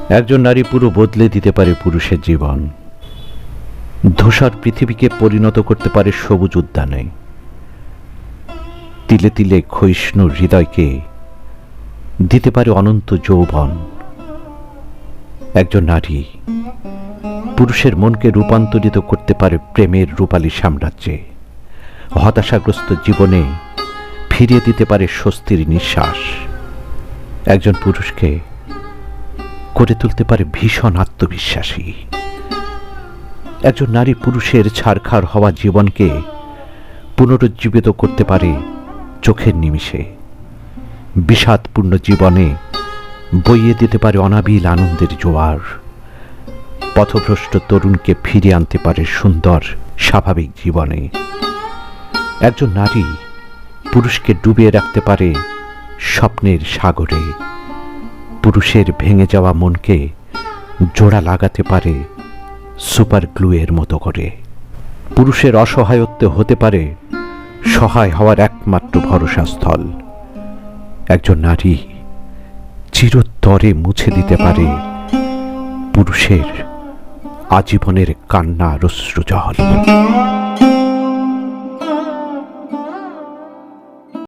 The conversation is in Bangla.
একজন নারী পুরো বদলে দিতে পারে পুরুষের জীবন। ধূসর পৃথিবীকে পরিণত করতে পারে সবুজ উদ্যানে। তিলে তিলে ক্ষয়িষ্ণু হৃদয়কে দিতে পারে অনন্ত যৌবন। একজন নারী পুরুষের মনকে রূপান্তরিত করতে পারে প্রেমের রূপালী সাম্রাজ্যে। হতাশাগ্রস্ত জীবনে ফিরিয়ে দিতে পারে স্বস্তির নিঃশ্বাস। একজন পুরুষকে করে তুলতে পারে ভীষণ আত্মবিশ্বাসী। একজন নারী পুরুষের ছারখার হওয়া জীবনকে পুনরুজ্জীবিত করতে পারে চোখের নিমিষে। বিষাদপূর্ণ জীবনে বইয়ে দিতে পারে অনাবিল আনন্দের জোয়ার। পথভ্রষ্ট তরুণকে ফিরিয়ে আনতে পারে সুন্দর স্বাভাবিক জীবনে। একজন নারী পুরুষকে ডুবিয়ে রাখতে পারে স্বপ্নের সাগরে। পুরুষের ভেঙে যাওয়া মনকে জোড়া লাগাতে পারে সুপার গ্লুয়ের মতো করে। পুরুষের অসহায়ত্বে হতে পারে সহায় হওয়ার একমাত্র ভরসাস্থল। একজন নারী চিরতরে মুছে দিতে পারে পুরুষের আজীবনের কান্নার অশ্রুজল।